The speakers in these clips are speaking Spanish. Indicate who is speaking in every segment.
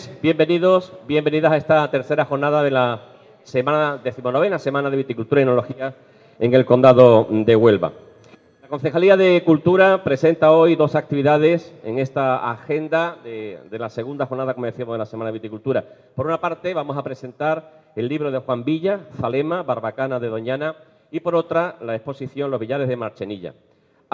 Speaker 1: noches, bienvenidos, bienvenidas a esta tercera jornada de la decimonovena Semana de Viticultura y Enología en el Condado de Huelva. La Concejalía de Cultura presenta hoy dos actividades en esta agenda de la segunda jornada, como decíamos, de la Semana de Viticultura. Por una parte, vamos a presentar el libro de Juan Villa, Zalema, Barbacana de Doñana, y por otra, la exposición Los Villares de Marchenilla.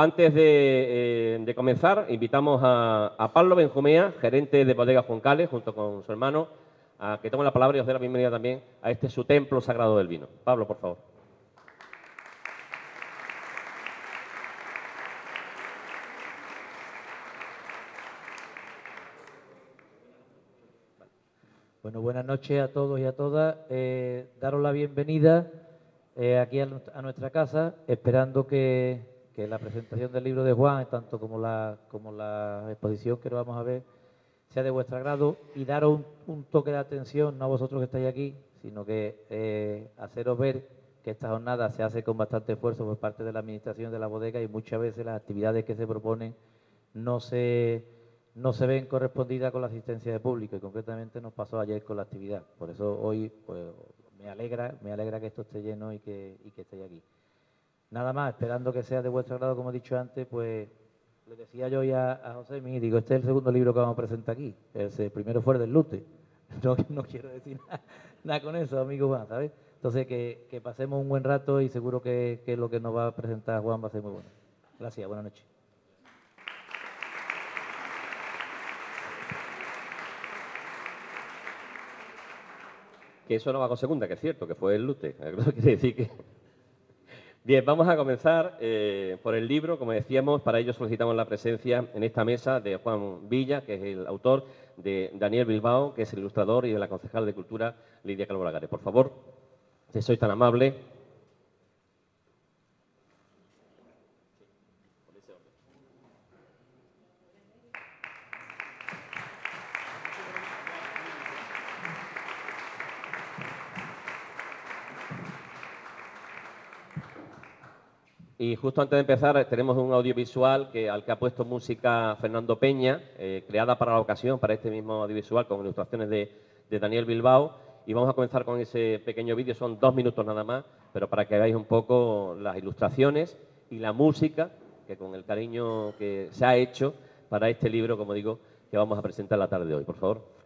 Speaker 1: Antes de comenzar, invitamos a Pablo Benjumea, gerente de Bodega Juncales, junto con su hermano, a que tome la palabra y os dé la bienvenida también a este su templo sagrado del vino. Pablo, por favor.
Speaker 2: Bueno, buenas noches a todos y a todas. Daros la bienvenida aquí a nuestra casa, esperando que la presentación del libro de Juan, tanto como la exposición que nos vamos a ver, sea de vuestro agrado y daros un toque de atención, no a vosotros que estáis aquí, sino que haceros ver que esta jornada se hace con bastante esfuerzo por parte de la administración de la bodega y muchas veces las actividades que se proponen no se ven correspondidas con la asistencia de público, y concretamente nos pasó ayer con la actividad. Por eso hoy pues, me alegra que esto esté lleno y que estéis aquí. Nada más, esperando que sea de vuestro agrado, como he dicho antes, pues le decía yo ya a José, digo, este es el segundo libro que vamos a presentar aquí. El primero fue el del Lute. No quiero decir nada con eso, amigo Juan, ¿sabes? Entonces, que pasemos un buen rato y seguro que lo que nos va a presentar Juan va a ser muy bueno. Gracias, buenas noches.
Speaker 1: Que eso no va con segunda, que es cierto, que fue el Lute. Eso quiere decir que... Bien, vamos a comenzar por el libro. Como decíamos, para ello solicitamos la presencia en esta mesa de Juan Villa, que es el autor, de Daniel Bilbao, que es el ilustrador, y de la concejal de Cultura, Lidia Calvo Lagares. Por favor, si sois tan amable. Y justo antes de empezar tenemos un audiovisual al que ha puesto música Fernando Peña, creada para la ocasión, para este mismo audiovisual, con ilustraciones de Daniel Bilbao. Y vamos a comenzar con ese pequeño vídeo, son 2 minutos nada más, pero para que veáis un poco las ilustraciones y la música, que con el cariño que se ha hecho para este libro, como digo, que vamos a presentar la tarde de hoy. Por favor.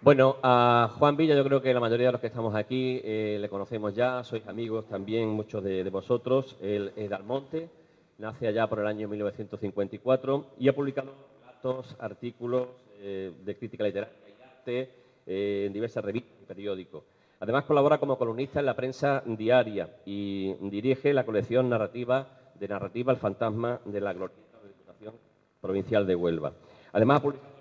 Speaker 1: Bueno, a Juan Villa yo creo que la mayoría de los que estamos aquí le conocemos ya, sois amigos también muchos de vosotros. Él es de Almonte, nace allá por el año 1954 y ha publicado relatos, artículos de crítica literaria y arte en diversas revistas y periódicos. Además colabora como columnista en la prensa diaria y dirige la colección narrativa El fantasma de la glorieta de la Diputación Provincial de Huelva. Además ha publicado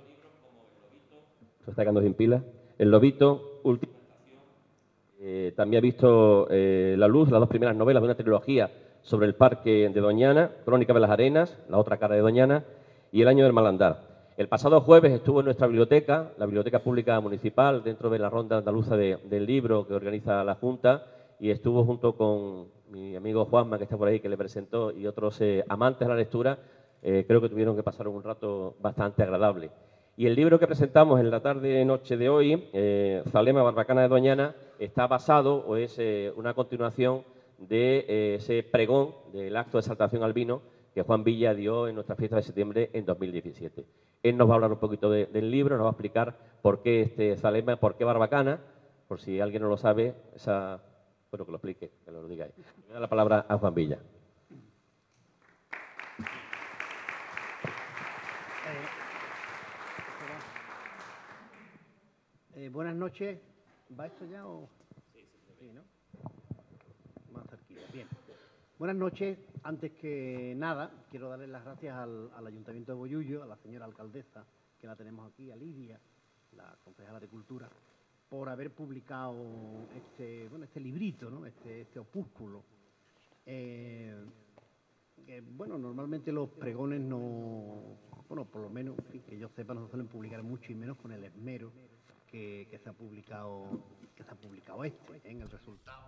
Speaker 1: se está quedando sin pila. El Lobito, Última Estación, también ha visto la luz las dos primeras novelas de una trilogía sobre el parque de Doñana, Crónica de las Arenas, La otra cara de Doñana, y El año del malandar. El pasado jueves estuvo en nuestra biblioteca, la Biblioteca Pública Municipal, dentro de la ronda andaluza del libro que organiza la Junta, y estuvo junto con mi amigo Juanma, que está por ahí, que le presentó, y otros amantes de la lectura. Creo que tuvieron que pasar un rato bastante agradable. Y el libro que presentamos en la tarde-noche de hoy, Zalema, Barbacana de Doñana, está basado o es una continuación de ese pregón del acto de exaltación al vino que Juan Villa dio en nuestra fiesta de septiembre en 2017. Él nos va a hablar un poquito del libro, nos va a explicar por qué este Zalema, por qué Barbacana, por si alguien no lo sabe, bueno, que lo explique, que lo diga ahí. Le doy la palabra a Juan Villa.
Speaker 3: Buenas noches. ¿Va esto ya o...? Sí, ¿no? Más cerquita. Bien. Buenas noches. Antes que nada, quiero darles las gracias al Ayuntamiento de Bollullo, a la señora alcaldesa, que la tenemos aquí, a Lidia, la concejala de Cultura, por haber publicado este librito, ¿no? este opúsculo. Bueno, normalmente los pregones no... Bueno, por lo menos, en fin, que yo sepa, no se suelen publicar mucho y menos con el esmero que se ha publicado en el resultado.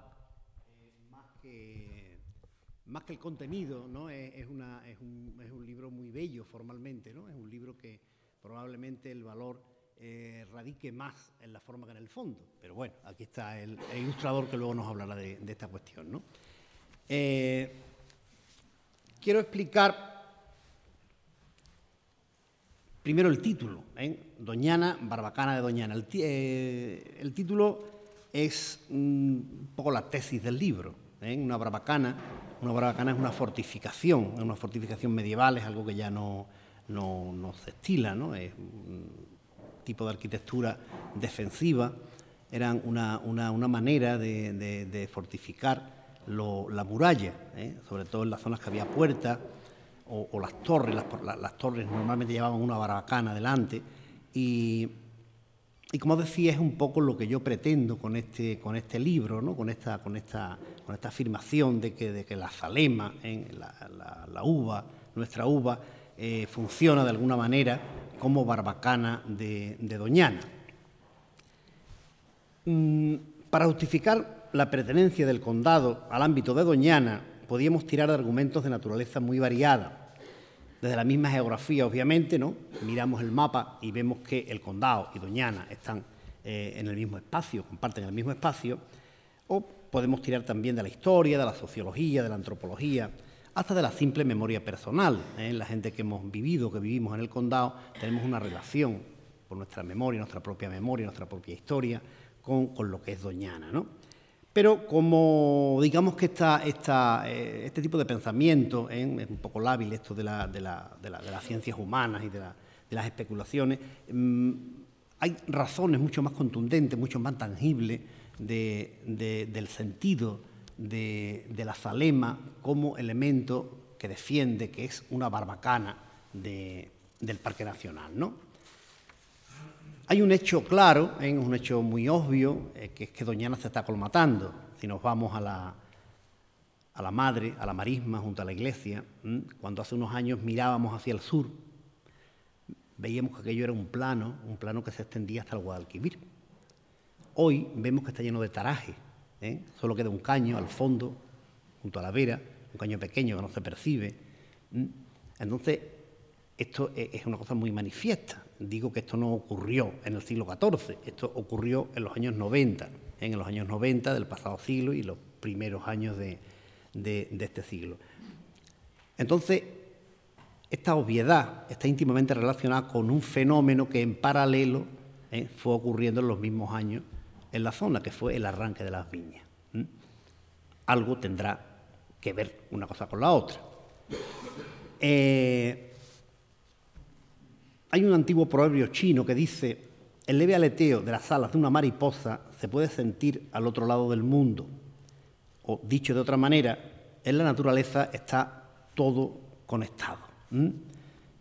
Speaker 3: Más que el contenido, ¿no? Es un libro muy bello formalmente, ¿no? Es un libro que probablemente el valor radique más en la forma que en el fondo. Pero bueno, aquí está el ilustrador que luego nos hablará de esta cuestión, ¿no? Quiero explicar primero el título, Doñana, Barbacana de Doñana. El título es un poco la tesis del libro. Una barbacana es una fortificación medieval, es algo que ya no se estila, ¿no? Es un tipo de arquitectura defensiva, eran una manera de fortificar la muralla, sobre todo en las zonas que había puertas, o las torres. Las torres normalmente llevaban una barbacana delante y como decía, es un poco lo que yo pretendo con este libro, ¿no? con esta afirmación de que la zalema, la uva, nuestra uva, funciona de alguna manera como barbacana de Doñana. Para justificar la pertenencia del condado al ámbito de Doñana, podíamos tirar de argumentos de naturaleza muy variada. Desde la misma geografía, obviamente, ¿no? Miramos el mapa y vemos que el condado y Doñana están en el mismo espacio, comparten el mismo espacio, o podemos tirar también de la historia, de la sociología, de la antropología, hasta de la simple memoria personal. La gente que vivimos en el condado, tenemos una relación por nuestra propia historia, con lo que es Doñana, ¿no? Pero como digamos que este tipo de pensamiento, es un poco lábil esto de las ciencias humanas y de las especulaciones, hay razones mucho más contundentes, mucho más tangibles del sentido de la zalema como elemento que defiende que es una barbacana del Parque Nacional, ¿no? Hay un hecho claro, un hecho muy obvio, que es que Doñana se está aclimatando. Si nos vamos a la madre, a la marisma, junto a la iglesia, cuando hace unos años mirábamos hacia el sur, veíamos que aquello era un plano que se extendía hasta el Guadalquivir. Hoy vemos que está lleno de taraje, solo queda un caño al fondo, junto a la vera, un caño pequeño que no se percibe. Entonces, esto es una cosa muy manifiesta. Digo que esto no ocurrió en el siglo XIV, esto ocurrió en los años 90, en los años 90 del pasado siglo y los primeros años de este siglo. Entonces, esta obviedad está íntimamente relacionada con un fenómeno que en paralelo fue ocurriendo en los mismos años en la zona, que fue el arranque de las viñas. Algo tendrá que ver una cosa con la otra. Hay un antiguo proverbio chino que dice: el leve aleteo de las alas de una mariposa se puede sentir al otro lado del mundo. O, dicho de otra manera, en la naturaleza está todo conectado.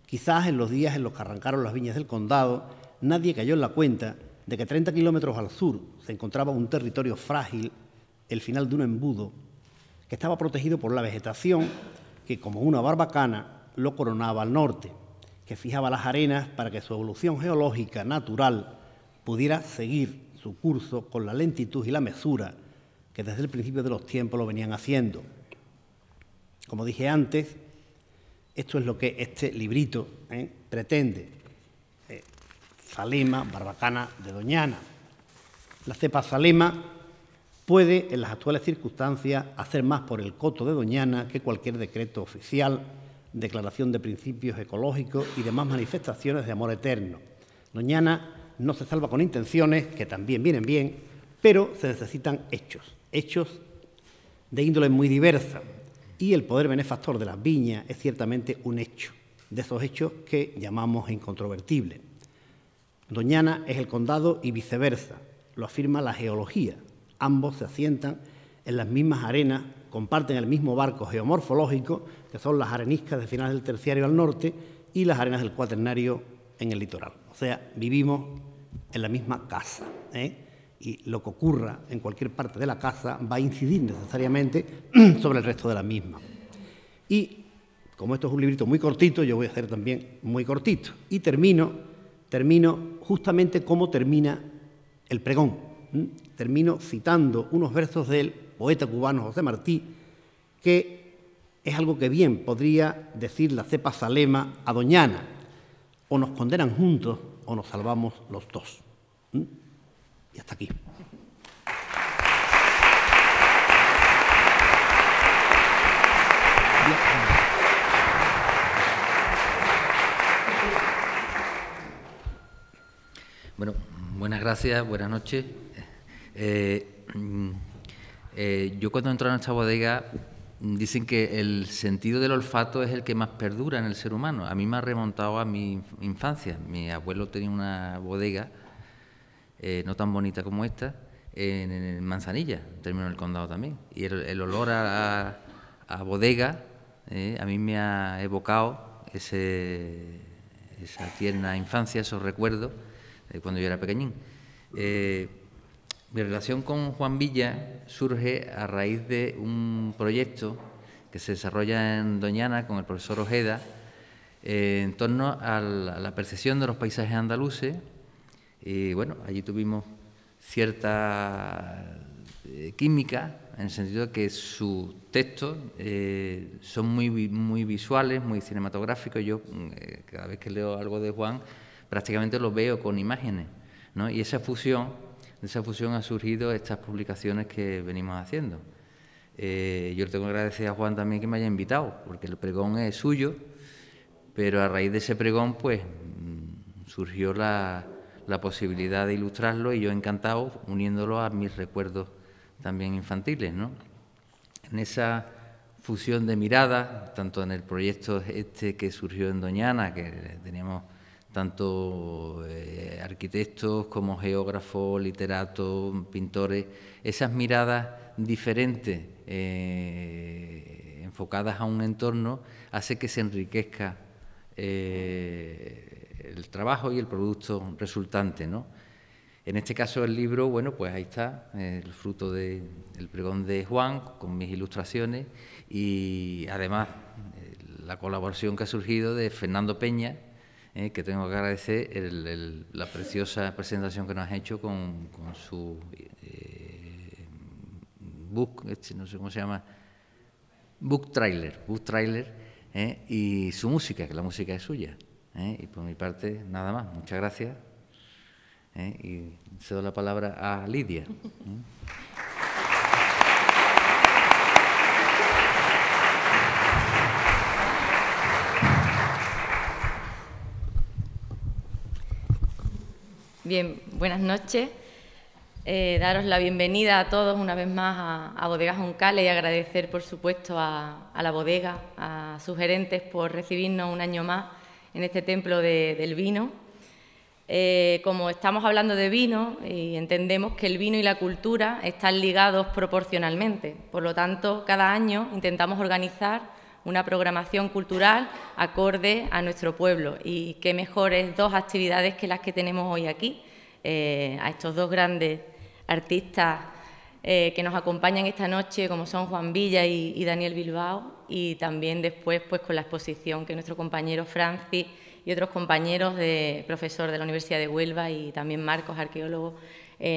Speaker 3: Quizás en los días en los que arrancaron las viñas del condado, nadie cayó en la cuenta de que 30 kilómetros al sur se encontraba un territorio frágil, el final de un embudo, que estaba protegido por la vegetación que, como una barbacana, lo coronaba al norte, que fijaba las arenas para que su evolución geológica natural pudiera seguir su curso con la lentitud y la mesura que desde el principio de los tiempos lo venían haciendo. Como dije antes, esto es lo que este librito pretende. Zalema, barbacana de Doñana. La cepa Zalema puede, en las actuales circunstancias, hacer más por el coto de Doñana que cualquier decreto oficial, declaración de principios ecológicos y demás manifestaciones de amor eterno. Doñana no se salva con intenciones, que también vienen bien, pero se necesitan hechos de índole muy diversa. Y el poder benefactor de las viñas es ciertamente un hecho, de esos hechos que llamamos incontrovertibles. Doñana es el condado y viceversa, lo afirma la geología. Ambos se asientan en las mismas arenas, comparten el mismo barco geomorfológico, que son las areniscas de finales del Terciario al norte y las arenas del Cuaternario en el litoral. O sea, vivimos en la misma casa, y lo que ocurra en cualquier parte de la casa va a incidir necesariamente sobre el resto de la misma. Y como esto es un librito muy cortito, yo voy a hacer también muy cortito. Y termino justamente como termina el pregón. Termino citando unos versos del poeta cubano José Martí, que es algo que bien podría decir la cepa Zalema a Doñana: o nos condenan juntos o nos salvamos los dos. Y hasta aquí.
Speaker 4: Bueno, buenas gracias, buenas noches. Yo cuando entro en esta bodega dicen que el sentido del olfato es el que más perdura en el ser humano. A mí me ha remontado a mi infancia. Mi abuelo tenía una bodega no tan bonita como esta, en Manzanilla, término del condado también. Y el olor a bodega a mí me ha evocado esa tierna infancia, esos recuerdos de cuando yo era pequeñín. Mi relación con Juan Villa surge a raíz de un proyecto que se desarrolla en Doñana con el profesor Ojeda en torno a la percepción de los paisajes andaluces. Y bueno, allí tuvimos cierta química, en el sentido de que sus textos son muy visuales, muy cinematográficos. Yo cada vez que leo algo de Juan prácticamente lo veo con imágenes, ¿no? Y de esa fusión han surgido estas publicaciones que venimos haciendo. Yo le tengo que agradecer a Juan también que me haya invitado, porque el pregón es suyo, pero a raíz de ese pregón pues surgió la posibilidad de ilustrarlo, y yo encantado uniéndolo a mis recuerdos también infantiles, ¿no? En esa fusión de miradas, tanto en el proyecto este que surgió en Doñana, que teníamos tanto arquitectos como geógrafos, literatos, pintores, esas miradas diferentes enfocadas a un entorno hace que se enriquezca el trabajo y el producto resultante, ¿no? En este caso el libro, bueno, pues ahí está, el fruto del pregón de Juan, con mis ilustraciones, y además la colaboración que ha surgido de Fernando Peña, que tengo que agradecer la preciosa presentación que nos ha hecho con su book, no sé cómo se llama, book trailer, y su música, que la música es suya. Y por mi parte, nada más. Muchas gracias. Y cedo la palabra a Lidia.
Speaker 5: Bien, buenas noches. Daros la bienvenida a todos una vez más a Bodegas Juncales y agradecer, por supuesto, a la bodega, a sus gerentes por recibirnos un año más en este templo del vino. Como estamos hablando de vino, y entendemos que el vino y la cultura están ligados proporcionalmente. Por lo tanto, cada año intentamos organizar una programación cultural acorde a nuestro pueblo, y qué mejores dos actividades que las que tenemos hoy aquí. a estos dos grandes artistas que nos acompañan esta noche, como son Juan Villa y Daniel Bilbao, y también después pues con la exposición que nuestro compañero Francis y otros compañeros profesor de la Universidad de Huelva y también Marcos, arqueólogo,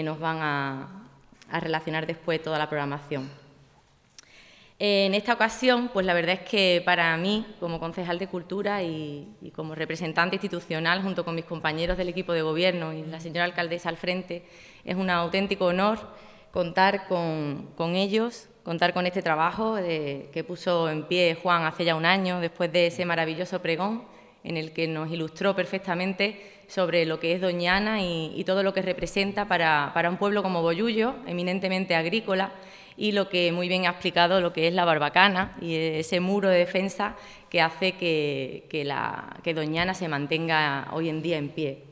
Speaker 5: nos van a relacionar después toda la programación. En esta ocasión, pues la verdad es que para mí, como concejal de Cultura y como representante institucional, junto con mis compañeros del equipo de gobierno y la señora alcaldesa al frente, es un auténtico honor contar con ellos, contar con este trabajo que puso en pie Juan hace ya un año, después de ese maravilloso pregón en el que nos ilustró perfectamente sobre lo que es Doñana y todo lo que representa para un pueblo como Bollullo, eminentemente agrícola, y lo que muy bien ha explicado lo que es la barbacana y ese muro de defensa que hace que Doñana se mantenga hoy en día en pie.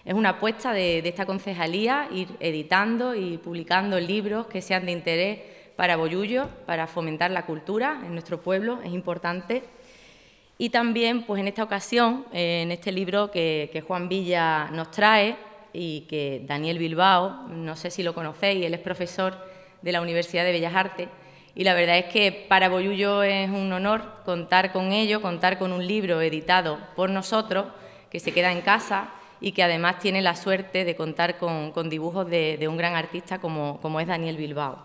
Speaker 5: Es una apuesta de esta concejalía ir editando y publicando libros que sean de interés para Bollullo, para fomentar la cultura en nuestro pueblo, es importante. Y también, pues en esta ocasión, en este libro que Juan Villa nos trae y que Daniel Bilbao, no sé si lo conocéis, él es profesor de la Universidad de Bellas Artes, y la verdad es que para Bollullo es un honor contar con ello, contar con un libro editado por nosotros, que se queda en casa y que además tiene la suerte de contar con dibujos de un gran artista como es Daniel Bilbao.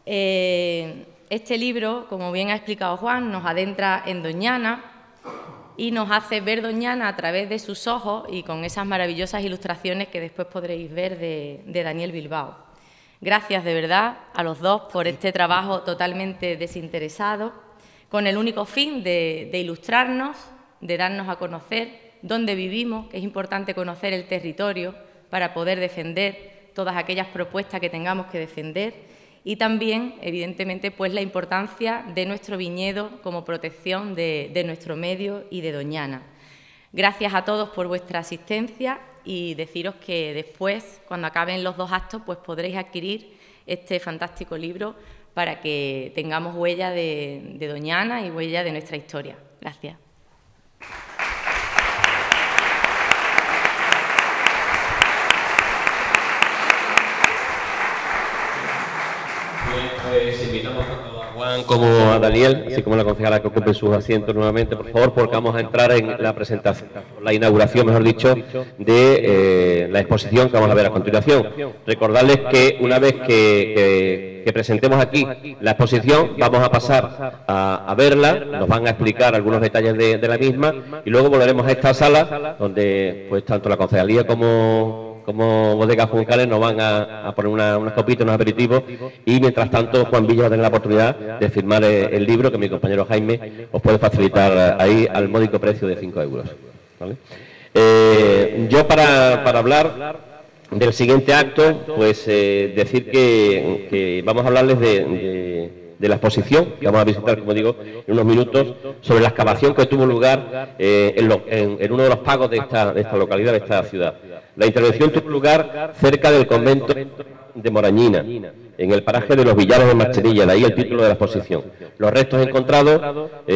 Speaker 5: Este libro, como bien ha explicado Juan, nos adentra en Doñana y nos hace ver Doñana a través de sus ojos y con esas maravillosas ilustraciones que después podréis ver de Daniel Bilbao. Gracias de verdad a los dos por este trabajo totalmente desinteresado, con el único fin de ilustrarnos, de darnos a conocer dónde vivimos, que es importante conocer el territorio para poder defender todas aquellas propuestas que tengamos que defender, y también, evidentemente, pues la importancia de nuestro viñedo como protección de nuestro medio y de Doñana. Gracias a todos por vuestra asistencia y deciros que después, cuando acaben los dos actos, pues podréis adquirir este fantástico libro para que tengamos huella de Doñana y huella de nuestra historia. Gracias.
Speaker 1: Pues invitamos tanto a Juan como a Daniel, así como a la concejala, que ocupen sus asientos nuevamente, por favor, porque vamos a entrar en la presentación, la inauguración, mejor dicho, de la exposición que vamos a ver a continuación. Recordarles que una vez que presentemos aquí la exposición, vamos a pasar a verla, nos van a explicar algunos detalles de la misma y luego volveremos a esta sala donde pues tanto la concejalía como Bodegas Juncales nos van a poner unas copitas, unos aperitivos, y mientras tanto Juan Villa va a tener la oportunidad de firmar el libro que mi compañero Jaime os puede facilitar ahí al módico precio de 5 euros. ¿Vale? Yo para hablar del siguiente acto, pues decir que vamos a hablarles de la exposición que vamos a visitar, como digo, en unos minutos, sobre la excavación que tuvo lugar en uno de los pagos de esta localidad, de esta ciudad. La intervención tuvo lugar cerca del convento de Morañina, en el paraje de los Villares de Marchenilla, de ahí el título de la exposición. Los restos encontrados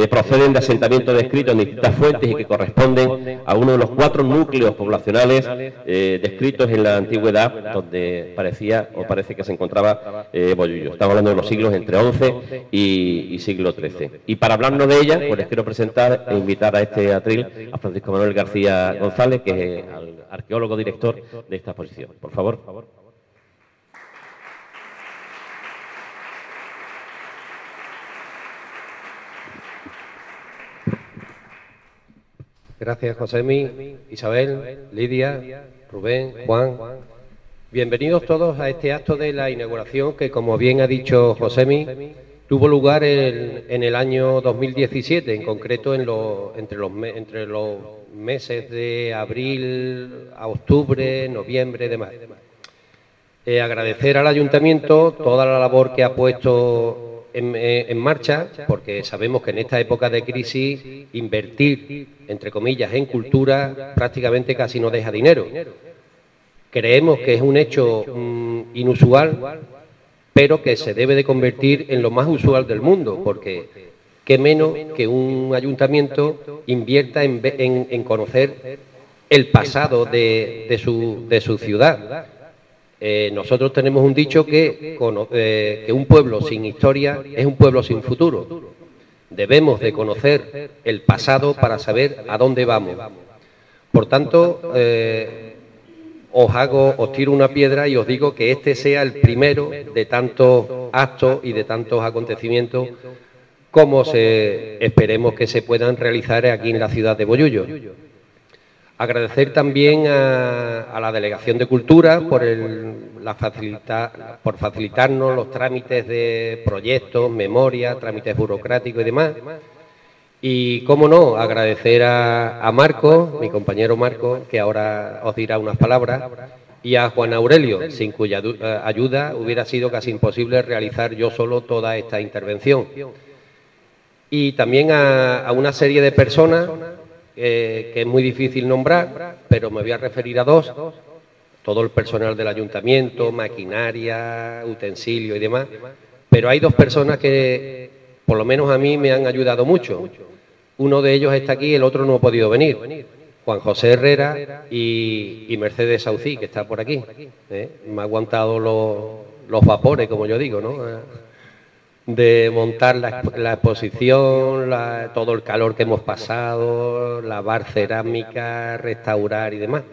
Speaker 1: proceden de asentamientos descritos en distintas fuentes y que corresponden a uno de los 4 núcleos poblacionales descritos en la antigüedad, donde parece que se encontraba Bollullo. Estamos hablando de los siglos entre XI y siglo XIII. Y para hablarnos de ella, pues les quiero presentar e invitar a este atril a Francisco Manuel García González, que es el arqueólogo director de esta exposición. Por favor.
Speaker 6: Gracias, Josemi, Isabel, Lidia, Rubén, Juan. Bienvenidos todos a este acto de la inauguración que, como bien ha dicho Josemi, tuvo lugar en el año 2017, en concreto entre los meses de abril a octubre, noviembre, demás. Agradecer al Ayuntamiento toda la labor que ha puesto en marcha, porque sabemos que en esta época de crisis invertir, entre comillas, en cultura prácticamente casi no deja dinero. Creemos que es un hecho inusual, pero que se debe de convertir en lo más usual del mundo, porque qué menos que un ayuntamiento invierta en conocer el pasado de su ciudad. Nosotros tenemos un dicho que un pueblo sin historia es un pueblo sin futuro. Debemos de conocer el pasado para saber a dónde vamos. Por tanto, os tiro una piedra y os digo que este sea el primero de tantos actos y de tantos acontecimientos como esperemos que se puedan realizar aquí en la ciudad de Bollullo. Agradecer también a la Delegación de Cultura por facilitarnos los trámites de proyectos, memoria, trámites burocráticos y demás. Y, cómo no, agradecer a Marcos, mi compañero Marcos, que ahora os dirá unas palabras, y a Juan Aurelio, sin cuya ayuda hubiera sido casi imposible realizar yo solo toda esta intervención. Y también a una serie de personas que es muy difícil nombrar, pero me voy a referir a dos, todo el personal del ayuntamiento, maquinaria, utensilio y demás, pero hay dos personas que, por lo menos a mí, me han ayudado mucho. Uno de ellos está aquí, el otro no ha podido venir, Juan José Herrera y Mercedes Saucí, que está por aquí. Me ha aguantado los vapores, como yo digo, ¿no? De montar la exposición, todo el calor que hemos pasado, lavar cerámica, restaurar y demás.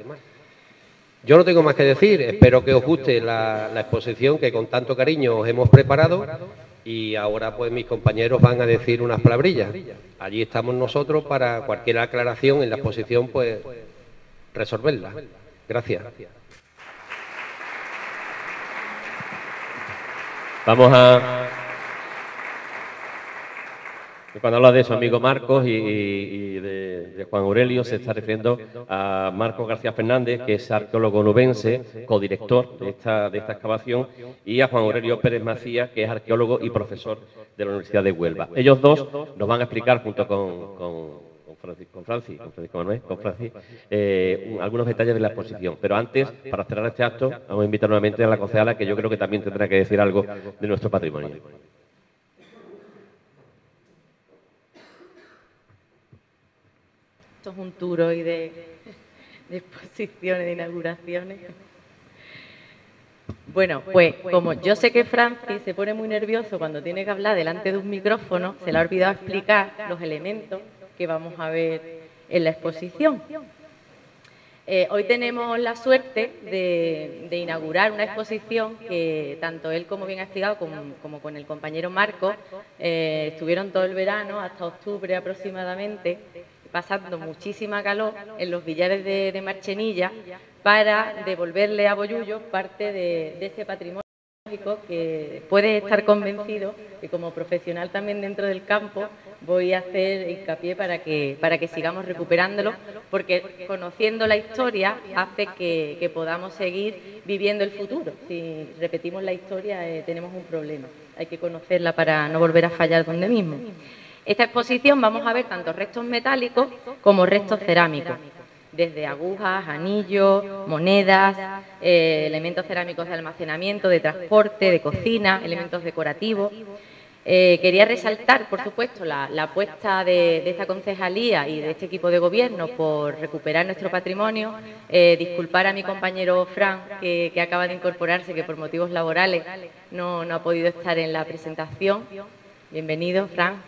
Speaker 6: Yo no tengo más que decir, espero que os guste la exposición que con tanto cariño os hemos preparado y ahora pues mis compañeros van a decir unas palabrillas. Allí estamos nosotros para cualquier aclaración en la exposición pues resolverla. Gracias.
Speaker 1: Vamos a... Cuando habla de su amigo Marcos y de Juan Aurelio, se está refiriendo a Marcos García Fernández, que es arqueólogo nubense, codirector de esta excavación, y a Juan Aurelio Pérez Macías, que es arqueólogo y profesor de la Universidad de Huelva. Ellos dos nos van a explicar, junto con Francisco Manuel, algunos detalles de la exposición. Pero antes, para cerrar este acto, vamos a invitar nuevamente a la concejala, que yo creo que también tendrá que decir algo de nuestro patrimonio.
Speaker 5: Esto es un tour hoy de exposiciones, de inauguraciones. Bueno, pues como yo sé que Francis se pone muy nervioso cuando tiene que hablar delante de un micrófono, se le ha olvidado explicar los elementos que vamos a ver en la exposición. Hoy tenemos la suerte de inaugurar una exposición que tanto él, como bien ha explicado, como con el compañero Marcos, estuvieron todo el verano, hasta octubre aproximadamente, pasando muchísima calor en los billares de Marchenilla para devolverle a Bollullo parte de ese patrimonio que puedes estar convencido que como profesional también dentro del campo voy a hacer hincapié para que sigamos recuperándolo, porque conociendo la historia hace que podamos seguir viviendo el futuro. Si repetimos la historia tenemos un problema, hay que conocerla para no volver a fallar donde mismo. Esta exposición vamos a ver tanto restos metálicos como restos cerámicos, desde agujas, anillos, monedas, elementos cerámicos de almacenamiento, de transporte, de cocina, elementos decorativos. Quería resaltar, por supuesto, la apuesta de esta concejalía y de este equipo de gobierno por recuperar nuestro patrimonio. Disculpar a mi compañero Fran, que acaba de incorporarse, que por motivos laborales no ha podido estar en la presentación. Bienvenido, Fran.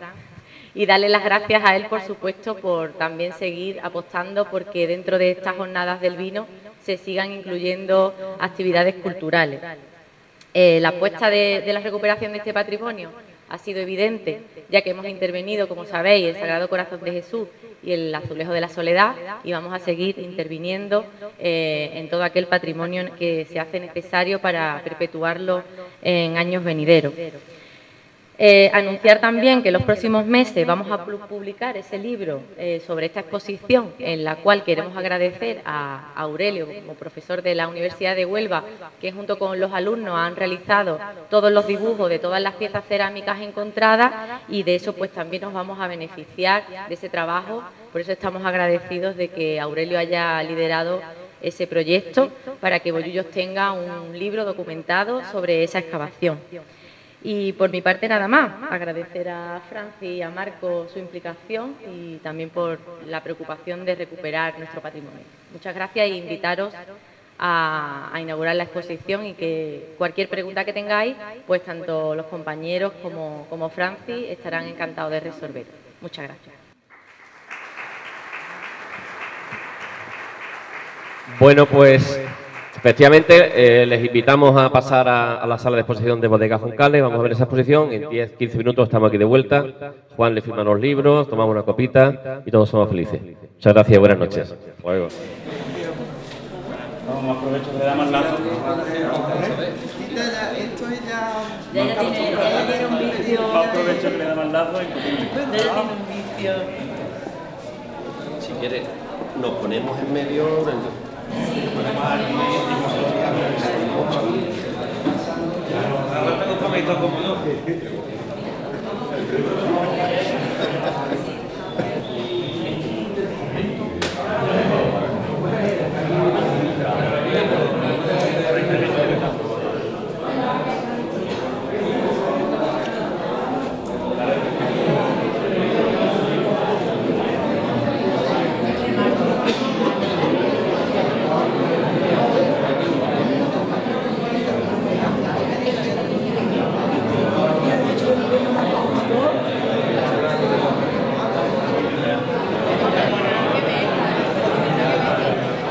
Speaker 5: Y darle las gracias a él, por supuesto, por también seguir apostando porque dentro de estas jornadas del vino se sigan incluyendo actividades culturales. La apuesta de la recuperación de este patrimonio ha sido evidente, ya que hemos intervenido, como sabéis, el Sagrado Corazón de Jesús y el Azulejo de la Soledad, y vamos a seguir interviniendo en todo aquel patrimonio que se hace necesario para perpetuarlo en años venideros. Anunciar también que en los próximos meses vamos a publicar ese libro sobre esta exposición, en la cual queremos agradecer a Aurelio, como profesor de la Universidad de Huelva, que junto con los alumnos han realizado todos los dibujos de todas las piezas cerámicas encontradas, y de eso pues también nos vamos a beneficiar de ese trabajo. Por eso estamos agradecidos de que Aurelio haya liderado ese proyecto para que Bollullos tenga un libro documentado sobre esa excavación. Y por mi parte nada más, agradecer a Francis y a Marco su implicación y también por la preocupación de recuperar nuestro patrimonio. Muchas gracias e invitaros a inaugurar la exposición y que cualquier pregunta que tengáis, pues tanto los compañeros como Francis estarán encantados de resolver. Muchas gracias.
Speaker 1: Bueno, pues efectivamente les invitamos a pasar a la sala de exposición de Bodegas Juncales. Vamos a ver esa exposición. En 10-15 minutos estamos aquí de vuelta. Juan le firma los libros, tomamos una copita y todos somos felices. Muchas gracias, buenas noches. Luego.
Speaker 7: Vamos, aprovecho que le damos lazo.
Speaker 5: Ya tiene un vicio.
Speaker 7: Aprovecho que le damos lazo.
Speaker 5: Ya tiene un vicio.
Speaker 1: Si quieres, nos ponemos en medio.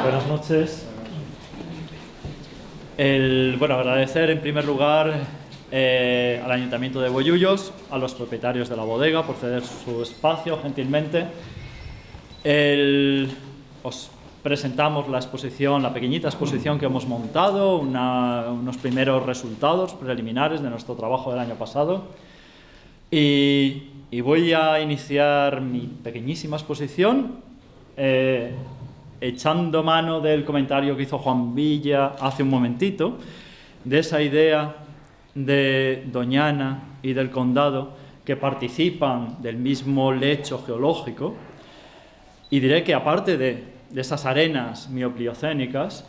Speaker 7: Buenas noches. Bueno, agradecer en primer lugar al Ayuntamiento de Bollullos, a los propietarios de la bodega por ceder su espacio gentilmente. Os presentamos la exposición, la pequeñita exposición que hemos montado, unos primeros resultados preliminares de nuestro trabajo del año pasado. Y voy a iniciar mi pequeñísima exposición echando mano del comentario que hizo Juan Villa hace un momentito, de esa idea de Doñana y del Condado que participan del mismo lecho geológico. Y diré que aparte de esas arenas miopliocénicas,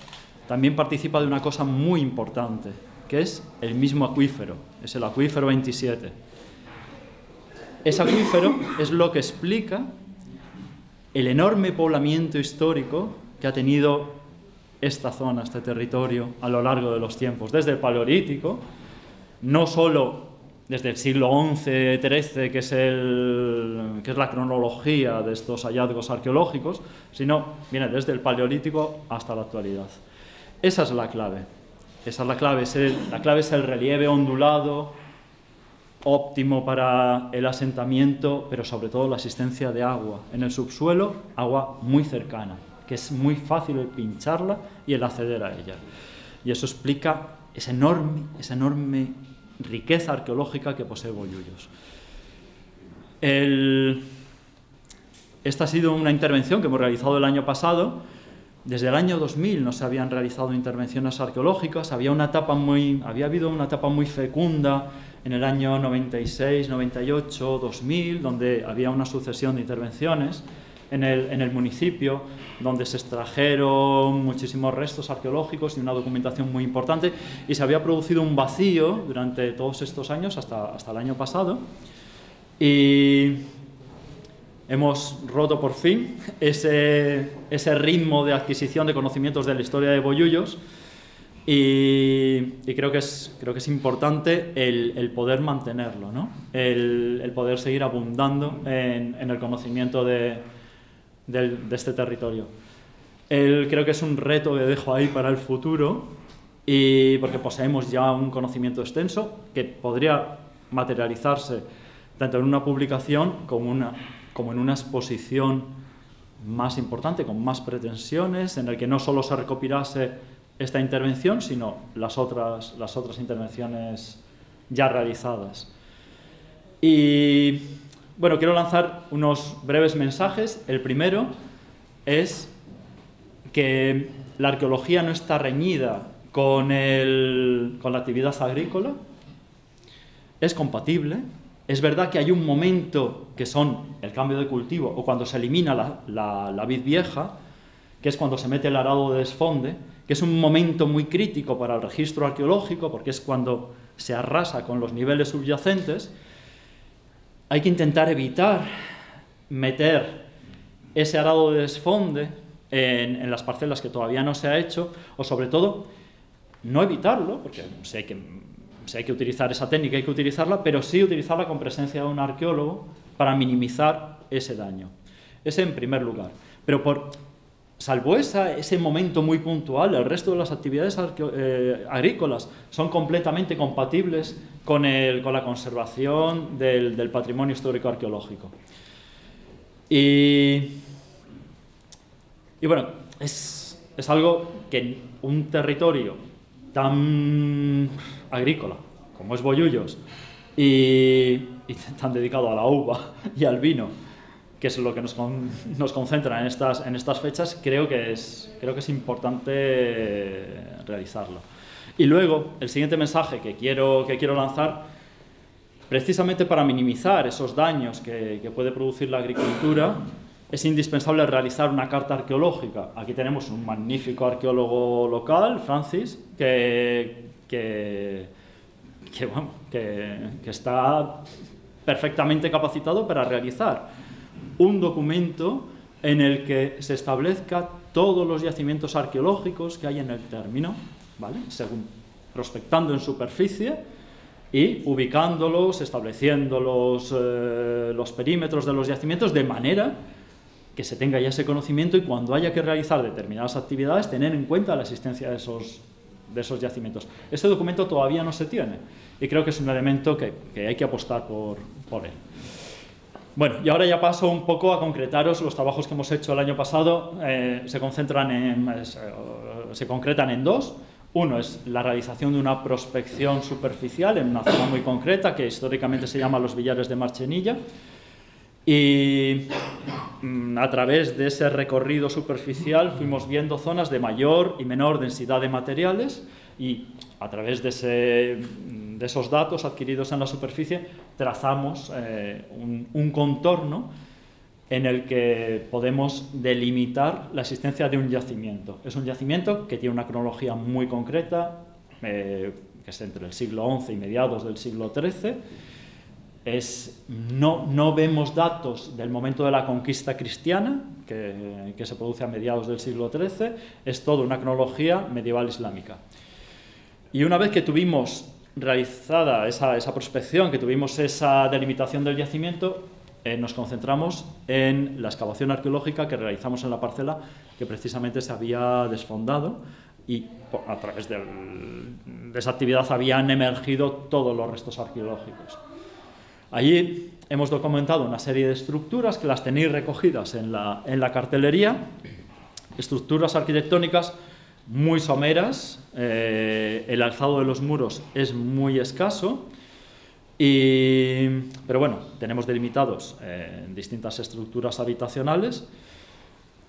Speaker 7: también participa de una cosa muy importante, que es el mismo acuífero, es el acuífero 27. Ese acuífero es lo que explica el enorme poblamiento histórico que ha tenido esta zona, este territorio, a lo largo de los tiempos, desde el Paleolítico, no solo desde el siglo XI-XIII, que es la cronología de estos hallazgos arqueológicos, sino viene desde el Paleolítico hasta la actualidad. Esa es la clave. Esa es la clave. La clave es el relieve ondulado, óptimo para el asentamiento, pero sobre todo la existencia de agua en el subsuelo, agua muy cercana, que es muy fácil el pincharla y el acceder a ella. Y eso explica esa enorme riqueza arqueológica que posee Bollullos. Esta ha sido una intervención que hemos realizado el año pasado. Desde el año 2000 no se habían realizado intervenciones arqueológicas. Había habido una etapa muy fecunda en el año 96, 98, 2000, donde había una sucesión de intervenciones en el municipio, donde se extrajeron muchísimos restos arqueológicos y una documentación muy importante, y se había producido un vacío durante todos estos años, hasta el año pasado, y hemos roto por fin ese ritmo de adquisición de conocimientos de la historia de Bollullos, y creo que es importante el poder mantenerlo, ¿no? El poder seguir abundando en el conocimiento de este territorio. Creo que es un reto que dejo ahí para el futuro, y porque poseemos ya un conocimiento extenso que podría materializarse tanto en una publicación como en una exposición más importante, con más pretensiones, en el que no solo se recopilase esta intervención, sino las otras intervenciones ya realizadas. Y bueno, quiero lanzar unos breves mensajes. El primero es que la arqueología no está reñida con la actividad agrícola, es compatible. Es verdad que hay un momento que son el cambio de cultivo o cuando se elimina la vid vieja, que es cuando se mete el arado de desfonde, que es un momento muy crítico para el registro arqueológico, porque es cuando se arrasa con los niveles subyacentes, hay que intentar evitar meter ese arado de desfonde en las parcelas que todavía no se ha hecho, o sobre todo no evitarlo, porque si hay que utilizar esa técnica, hay que utilizarla, pero sí utilizarla con presencia de un arqueólogo para minimizar ese daño. Ese en primer lugar. Pero salvo ese momento muy puntual, el resto de las actividades agrícolas son completamente compatibles con la conservación del patrimonio histórico arqueológico. Y bueno, es algo que en un territorio tan agrícola como es Bollullos y tan dedicado a la uva y al vino, que es lo que nos concentra en estas fechas, creo que es importante realizarlo. Y luego, el siguiente mensaje que quiero lanzar, precisamente para minimizar esos daños que puede producir la agricultura, es indispensable realizar una carta arqueológica. Aquí tenemos un magnífico arqueólogo local, Francis, que está perfectamente capacitado para realizar un documento en el que se establezca todos los yacimientos arqueológicos que hay en el término, ¿vale? Prospectando en superficie y ubicándolos, estableciendo los perímetros de los yacimientos, de manera que se tenga ya ese conocimiento y cuando haya que realizar determinadas actividades, tener en cuenta la existencia de esos yacimientos. Ese documento todavía no se tiene y creo que es un elemento que hay que apostar por él. Bueno, y ahora ya paso un poco a concretaros los trabajos que hemos hecho el año pasado. Se concretan en dos. Uno es la realización de una prospección superficial en una zona muy concreta que históricamente se llama los Villares de Marchenilla. Y a través de ese recorrido superficial fuimos viendo zonas de mayor y menor densidad de materiales y a través de esos datos adquiridos en la superficie trazamos un contorno en el que podemos delimitar la existencia de un yacimiento. Es un yacimiento que tiene una cronología muy concreta, que es entre el siglo XI y mediados del siglo XIII. No vemos datos del momento de la conquista cristiana, que se produce a mediados del siglo XIII, es toda una cronología medieval islámica. Y una vez que tuvimos realizada esa prospección, que tuvimos esa delimitación del yacimiento, nos concentramos en la excavación arqueológica que realizamos en la parcela que precisamente se había desfondado y a través de esa actividad habían emergido todos los restos arqueológicos. Allí hemos documentado una serie de estructuras que las tenéis recogidas en la cartelería, estructuras arquitectónicas muy someras, el alzado de los muros es muy escaso, pero bueno, tenemos delimitados distintas estructuras habitacionales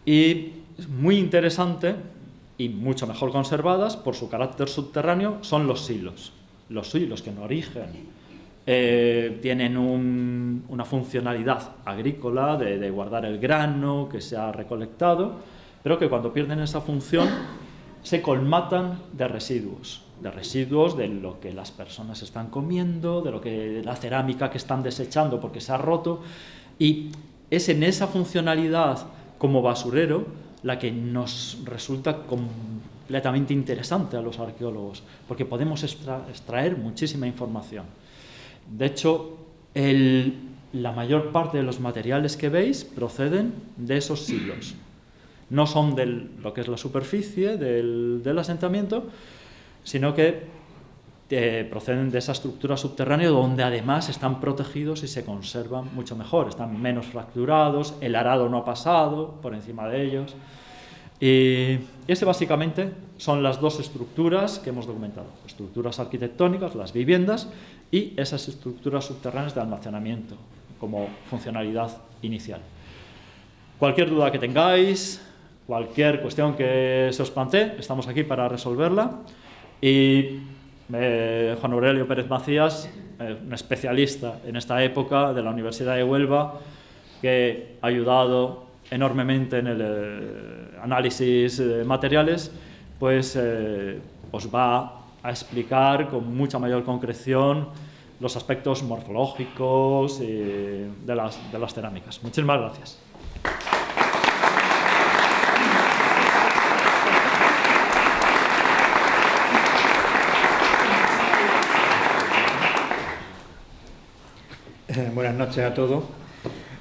Speaker 7: y es muy interesante y mucho mejor conservadas por su carácter subterráneo son los silos. Los silos que en origen tienen una funcionalidad agrícola de guardar el grano que se ha recolectado, pero que cuando pierden esa función se colmatan de residuos de lo que las personas están comiendo, de la cerámica que están desechando porque se ha roto, y es en esa funcionalidad como basurero la que nos resulta completamente interesante a los arqueólogos, porque podemos extraer muchísima información. De hecho, la mayor parte de los materiales que veis proceden de esos silos. No son de lo que es la superficie del asentamiento, sino que proceden de esa estructura subterránea donde además están protegidos y se conservan mucho mejor, están menos fracturados, el arado no ha pasado por encima de ellos. Y ese básicamente son las dos estructuras que hemos documentado, estructuras arquitectónicas, las viviendas, y esas estructuras subterráneas de almacenamiento como funcionalidad inicial. Cualquier duda que tengáis, cualquier cuestión que se os plantee, estamos aquí para resolverla. Y Juan Aurelio Pérez Macías, un especialista en esta época de la Universidad de Huelva, que ha ayudado enormemente en el análisis de materiales, pues os va explicar con mucha mayor concreción los aspectos morfológicos de las cerámicas. Muchísimas gracias.
Speaker 8: Buenas noches a todos.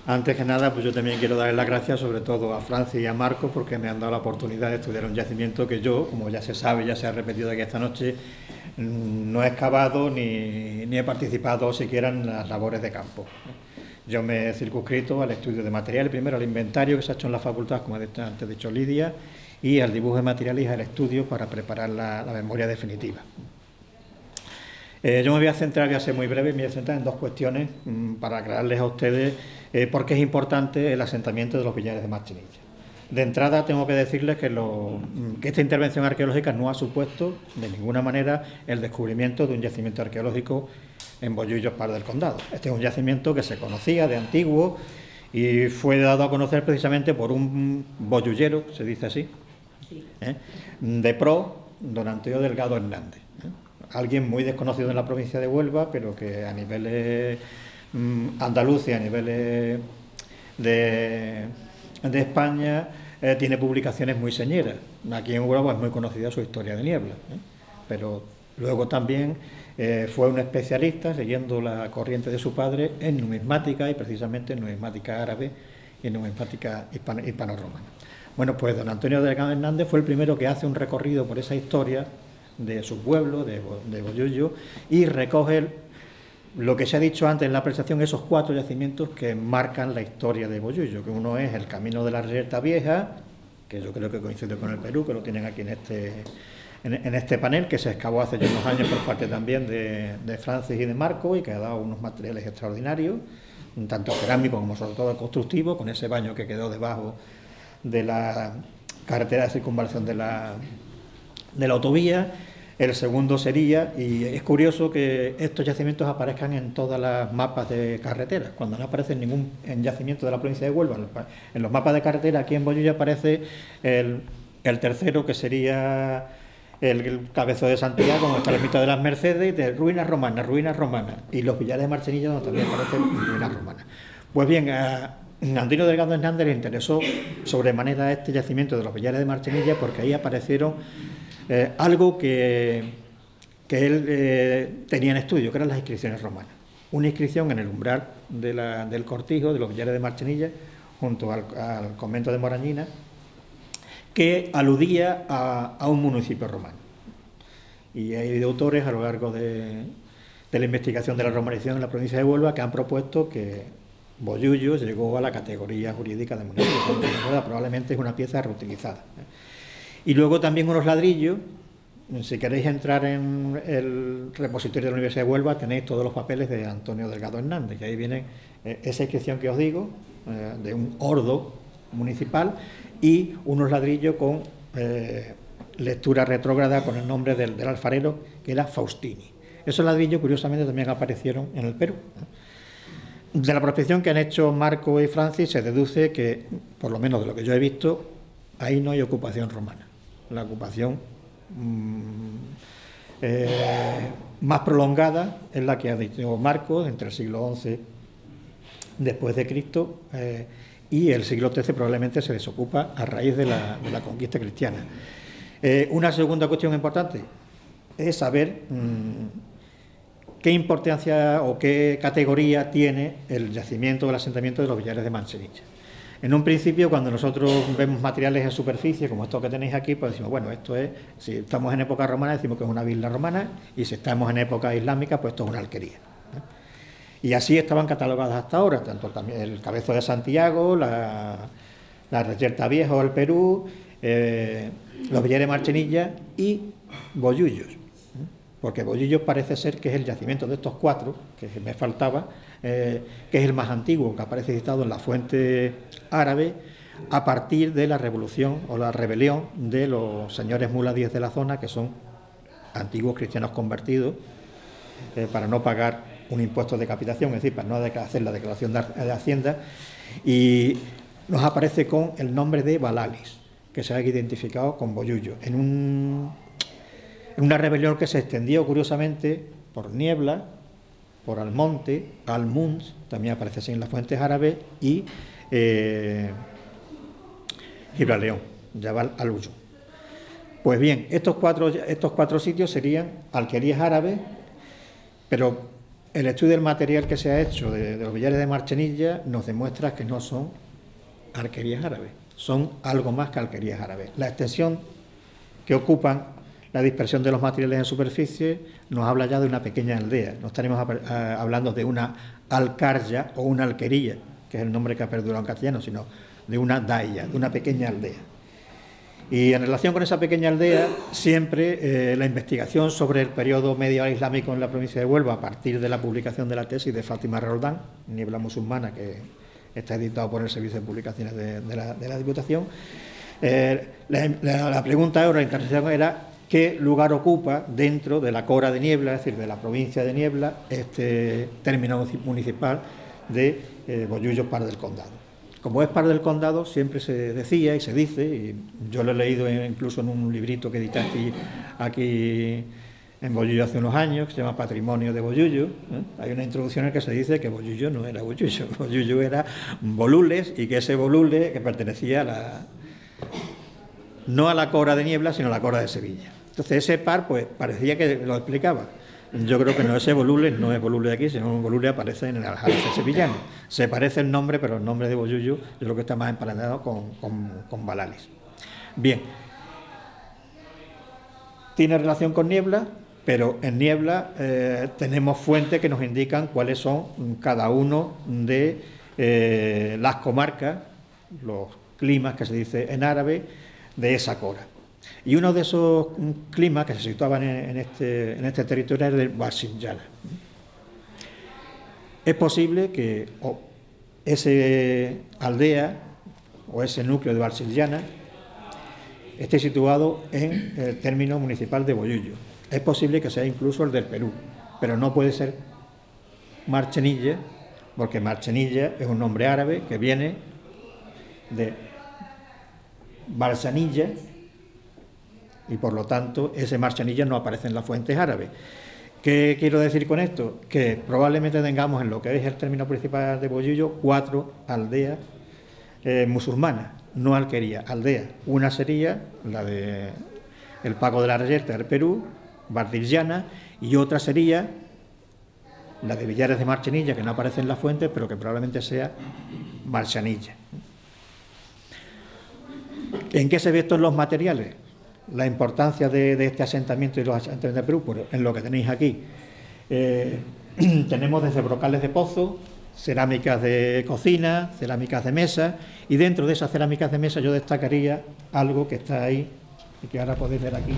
Speaker 8: Antes que nada, pues yo también quiero darles las gracias sobre todo a Francis y a Marco porque me han dado la oportunidad de estudiar un yacimiento que yo, como ya se sabe, ya se ha repetido aquí esta noche, no he excavado ni he participado siquiera en las labores de campo. Yo me he circunscrito al estudio de materiales, primero al inventario que se ha hecho en la facultad, como antes ha dicho Lidia, y al dibujo de materiales y al estudio para preparar la memoria definitiva. Yo me voy a centrar, voy a ser muy breve, me voy a centrar en dos cuestiones para aclararles a ustedes por qué es importante el asentamiento de los Villares de Marchenilla. De entrada tengo que decirles que esta intervención arqueológica no ha supuesto de ninguna manera el descubrimiento de un yacimiento arqueológico en Bollullos, Par del Condado. Este es un yacimiento que se conocía de antiguo y fue dado a conocer precisamente por un bollullero, se dice así, de pro, don Antonio Delgado Hernández. Alguien muy desconocido en la provincia de Huelva, pero que a niveles andaluces, a niveles de España, tiene publicaciones muy señeras. Aquí en Huelva es muy conocida su historia de niebla, pero luego también fue un especialista, siguiendo la corriente de su padre, en numismática, y precisamente en numismática árabe y en numismática hispano-romana. Bueno, pues don Antonio Delgado Hernández fue el primero que hace un recorrido por esa historia de su pueblo, de Bollullos, y recoge lo que se ha dicho antes en la presentación, esos 4 yacimientos que marcan la historia de Bollullos, que uno es el Camino de la Reyerta Vieja, que yo creo que coincide con el Perú, que lo tienen aquí en este panel, que se excavó hace ya unos años por parte también de Francis y de Marco, y que ha dado unos materiales extraordinarios, tanto cerámico como sobre todo constructivo, con ese baño que quedó debajo de la carretera de circunvalación de la autovía. El segundo sería, y es curioso que estos yacimientos aparezcan en todas las mapas de carreteras, cuando no aparece en ningún yacimiento de la provincia de Huelva. En los mapas de carretera aquí en Bollullos aparece el tercero, que sería el Cabezo de Santiago, donde está la ermita de las Mercedes, de ruinas romanas, y los Villares de Marchenilla, donde también aparecen ruinas romanas. Pues bien, a Antonio Delgado Hernández le interesó sobremanera este yacimiento de los Villares de Marchenilla porque ahí aparecieron algo que él tenía en estudio, que eran las inscripciones romanas. Una inscripción en el umbral del cortijo de los Villares de Marchenilla, junto al convento de Morañina, que aludía a un municipio romano. Y hay autores a lo largo de la investigación de la romanización en la provincia de Huelva que han propuesto que Bollullos llegó a la categoría jurídica de municipio, probablemente es una pieza reutilizada. Y luego también unos ladrillos. Si queréis entrar en el repositorio de la Universidad de Huelva, tenéis todos los papeles de Antonio Delgado Hernández, y ahí viene esa inscripción que os digo, de un ordo municipal, y unos ladrillos con lectura retrógrada con el nombre del alfarero, que era Faustini. Esos ladrillos, curiosamente, también aparecieron en el Perú. De la prospección que han hecho Marco y Francis, se deduce que, por lo menos de lo que yo he visto, ahí no hay ocupación romana. La ocupación más prolongada es la que ha dicho Marco, entre el siglo XI después de Cristo y el siglo XIII probablemente se desocupa a raíz de la conquista cristiana. Una segunda cuestión importante es saber qué importancia o qué categoría tiene el yacimiento o el asentamiento de los Villares de Marchenilla. En un principio, cuando nosotros vemos materiales en superficie, como estos que tenéis aquí, pues decimos, bueno, esto es, si estamos en época romana, decimos que es una villa romana, y si estamos en época islámica, pues esto es una alquería. Y así estaban catalogadas hasta ahora, tanto también el Cabezo de Santiago, la Reyerta Vieja o el Perú, los Villares de Marchenilla y Bollullos. Porque Bollullos parece ser que es el yacimiento de estos 4, que me faltaba, que es el más antiguo, que aparece citado en la fuente árabe a partir de la revolución o la rebelión de los señores muladíes de la zona, que son antiguos cristianos convertidos, para no pagar un impuesto de capitación, es decir, para no hacer la declaración de Hacienda, y nos aparece con el nombre de Balalis, que se ha identificado con Bollullos. En Una rebelión que se extendió curiosamente por Niebla, por Almonte, Almuns, también aparece así en las fuentes árabes, y Gibraleón, Jabal al-Uyun. Pues bien, estos cuatro sitios serían alquerías árabes, pero el estudio del material que se ha hecho de los billares de Marchenilla nos demuestra que no son alquerías árabes, son algo más que alquerías árabes. La extensión que ocupan, la dispersión de los materiales en superficie, nos habla ya de una pequeña aldea. No estaremos hablando de una alcarya o una alquería, que es el nombre que ha perdurado en castellano, sino de una daya, de una pequeña aldea. Y en relación con esa pequeña aldea, siempre la investigación sobre el periodo medieval islámico en la provincia de Huelva, a partir de la publicación de la tesis de Fátima Roldán, Niebla musulmana, que está editado por el Servicio de Publicaciones de la Diputación, la pregunta ahora, la interpretación era qué lugar ocupa dentro de la Cora de Niebla, es decir, de la provincia de Niebla, este término municipal de Bollullos, Par del Condado. Como es Par del Condado, siempre se decía y se dice, y yo lo he leído incluso en un librito que editaste aquí en Bollullo hace unos años, que se llama Patrimonio de Bollullo. Hay una introducción en la que se dice que Bollullo no era Bollullo, Bollullo era Bolules, y que ese Bolule, que pertenecía no a la Cora de Niebla, sino a la Cora de Sevilla. Entonces ese par, pues parecía que lo explicaba. Yo creo que no, ese Bolules no es Bolules de aquí, sino un Bolules aparece en el Aljarafe sevillano. Se parece el nombre, pero el nombre de Bollullo yo creo que está más emparentado con Balalis. Bien, tiene relación con Niebla, pero en Niebla tenemos fuentes que nos indican cuáles son cada uno de las comarcas, los climas que se dice en árabe, de esa Cora. Y uno de esos climas que se situaban en este territorio es el Barsinjana. Es posible que ese aldea o ese núcleo de Barsinjana esté situado en el término municipal de Bollullo. Es posible que sea incluso el del Perú, pero no puede ser Marchenilla, porque Marchenilla es un nombre árabe que viene de Barsanilla, y por lo tanto ese Marchenilla no aparece en las fuentes árabes. ¿Qué quiero decir con esto? Que probablemente tengamos en lo que es el término principal de Bollullo 4 aldeas musulmanas, no alquerías, aldeas. Una sería la de el Pago de la Reyerta del Perú, Bardillana, y otra sería la de Villares de Marchenilla, que no aparece en las fuentes, pero que probablemente sea Marchanilla. ¿En qué se ve esto en los materiales? La importancia de este asentamiento y los asentamientos de Perú, pues en lo que tenéis aquí. Tenemos desde brocales de pozo, cerámicas de cocina, cerámicas de mesa, y dentro de esas cerámicas de mesa yo destacaría algo que está ahí y que ahora podéis ver aquí.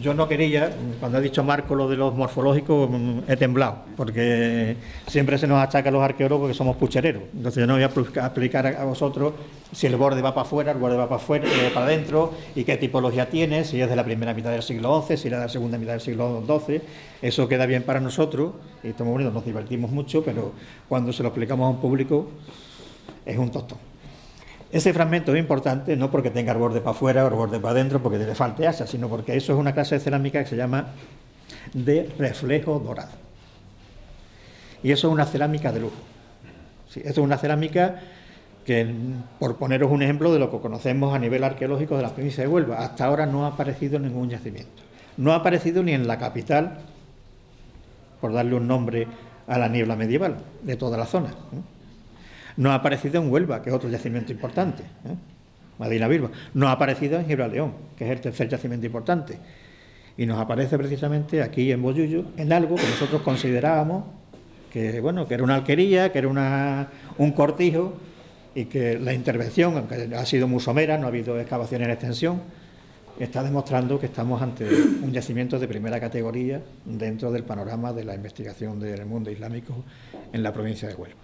Speaker 8: Yo no quería, cuando he dicho Marco lo de los morfológicos, he temblado, porque siempre se nos achaca a los arqueólogos que somos puchereros. Entonces yo no voy a explicar a vosotros si el borde va para afuera, el borde va para afuera, para adentro, y qué tipología tiene, si es de la primera mitad del siglo XI, si era de la segunda mitad del siglo XII. Eso queda bien para nosotros, y estamos bonito, nos divertimos mucho, pero cuando se lo explicamos a un público es un tostón. Ese fragmento es importante no porque tenga el borde para afuera o el borde para adentro, porque le falte asa, sino porque eso es una clase de cerámica que se llama de reflejo dorado. Y eso es una cerámica de lujo. Sí, esto es una cerámica que, por poneros un ejemplo de lo que conocemos a nivel arqueológico de la provincia de Huelva, hasta ahora no ha aparecido en ningún yacimiento. No ha aparecido ni en la capital, por darle un nombre a la Niebla medieval de toda la zona. No ha aparecido en Huelva, que es otro yacimiento importante, Medina Birba. No ha aparecido en Gibraleón, que es el tercer yacimiento importante. Y nos aparece precisamente aquí en Bollullo, en algo que nosotros considerábamos que, bueno, que era una alquería, que era un cortijo, y que la intervención, aunque ha sido muy somera, no ha habido excavaciones en extensión, está demostrando que estamos ante un yacimiento de primera categoría dentro del panorama de la investigación del mundo islámico en la provincia de Huelva.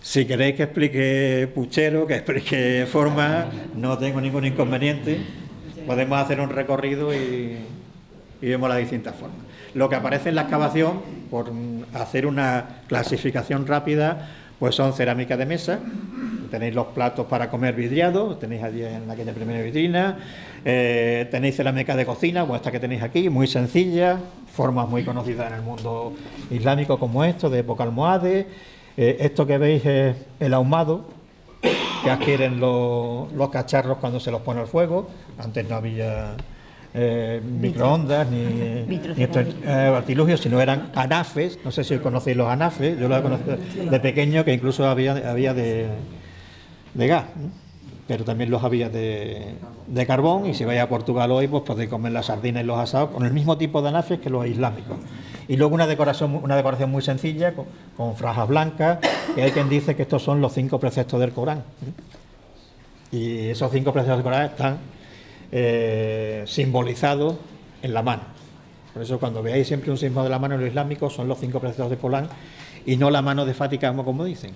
Speaker 8: Si queréis que explique puchero, que explique forma, no tengo ningún inconveniente. Podemos hacer un recorrido y vemos las distintas formas. Lo que aparece en la excavación, por hacer una clasificación rápida, pues son cerámicas de mesa. tenéis los platos para comer vidriados, tenéis allí en aquella primera vitrina, tenéis cerámica de cocina, como esta que tenéis aquí, muy sencilla, formas muy conocidas en el mundo islámico como esto, de época almohade. Esto que veis es el ahumado que adquieren los cacharros cuando se los pone al fuego. Antes no había microondas ni estos artilugios, sino eran anafes. No sé si conocéis los anafes, yo los he conocido de pequeño, que incluso había de gas, pero también los había de carbón, y si vais a Portugal hoy pues podéis comer las sardinas y los asados con el mismo tipo de anafes que los islámicos. Y luego una decoración muy sencilla con franjas blancas, que hay quien dice que estos son los 5 preceptos del Corán. Y esos 5 preceptos del Corán están simbolizados en la mano. Por eso cuando veáis siempre un signo de la mano en lo islámico son los 5 preceptos del Corán y no la mano de Fática como dicen.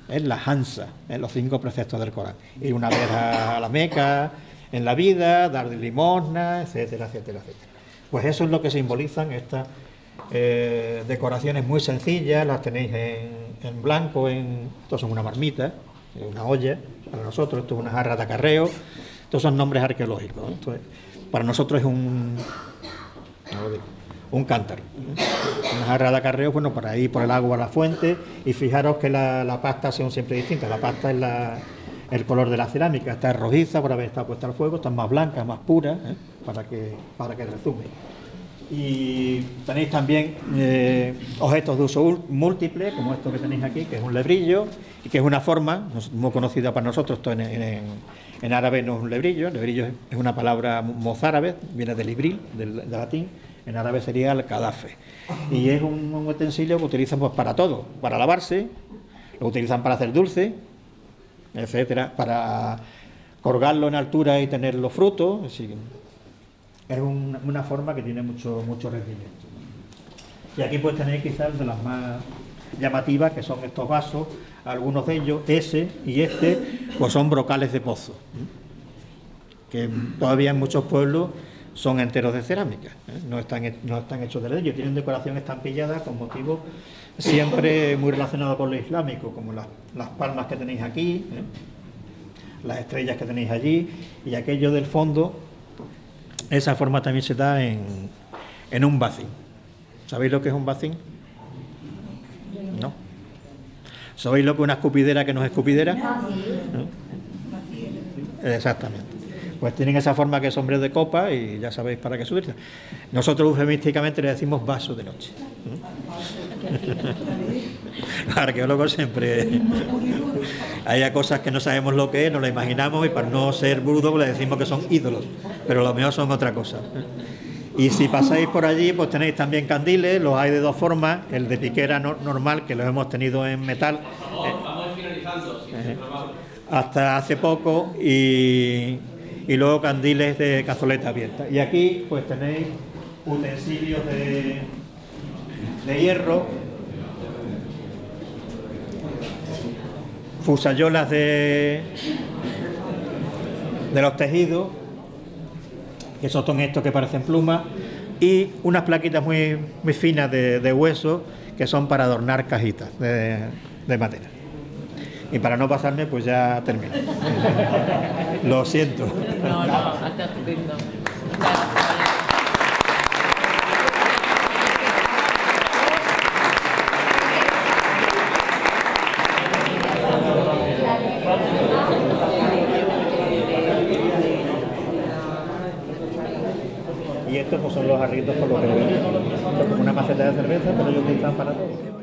Speaker 8: Es la Hansa, los 5 preceptos del Corán. Ir una vez a la Meca en la vida, dar de limosna, etcétera, etcétera, etcétera. Pues eso es lo que simbolizan estas decoraciones muy sencillas. Las tenéis en blanco, esto son una marmita, una olla para nosotros, esto es una jarra de acarreo. Estos son nombres arqueológicos, ¿no? Entonces, para nosotros es un cántaro, una jarra de acarreo, bueno, para ir por el agua a la fuente. Y fijaros que la pasta son siempre distintas. La pasta es el color de la cerámica, está rojiza por haber estado puesta al fuego, está más blanca, más pura, para que resume. Y tenéis también objetos de uso múltiple, como esto que tenéis aquí, que es un lebrillo, y que es una forma muy conocida para nosotros. Esto en árabe no es un lebrillo. Lebrillo es una palabra mozárabe, viene del libril, del latín. En árabe sería el cadafe. Y es un utensilio que utilizan pues para todo, para lavarse, lo utilizan para hacer dulce, etcétera, para colgarlo en altura y tener los frutos. Así, es una forma que tiene mucho rendimiento. Y aquí pues tenéis quizás de las más llamativas, que son estos vasos. Algunos de ellos, ese y este, pues son brocales de pozo, que todavía en muchos pueblos son enteros de cerámica, no están hechos de ladrillo, tienen decoración estampillada con motivos siempre muy relacionados con lo islámico, como las palmas que tenéis aquí, las estrellas que tenéis allí, y aquello del fondo. Esa forma también se da en un bacín. ¿Sabéis lo que es un bacín? ¿No? ¿Sabéis lo que es una escupidera que no es escupidera? ¿No? Exactamente. Pues tienen esa forma que es sombrero de copa y ya sabéis para qué se utiliza. Nosotros eufemísticamente le decimos vaso de noche. Los arqueólogos siempre hay cosas que no sabemos lo que es, nos lo imaginamos, y para no ser burdos le decimos que son ídolos, pero lo mejor son otra cosa. Y si pasáis por allí, pues tenéis también candiles. Los hay de dos formas: el de piquera normal, que los hemos tenido en metal hasta hace poco, y luego candiles de cazoleta abierta. Y aquí pues tenéis utensilios de hierro, fusayolas de los tejidos, que son estos que parecen plumas, y unas plaquitas muy finas de hueso, que son para adornar cajitas de madera. Y para no pasarme, pues ya termino. Lo siento.
Speaker 5: No, está estupendo.
Speaker 8: Y estos pues son los jarritos, por lo que veo. Una maceta de cerveza, pero ellos utilizan para todo.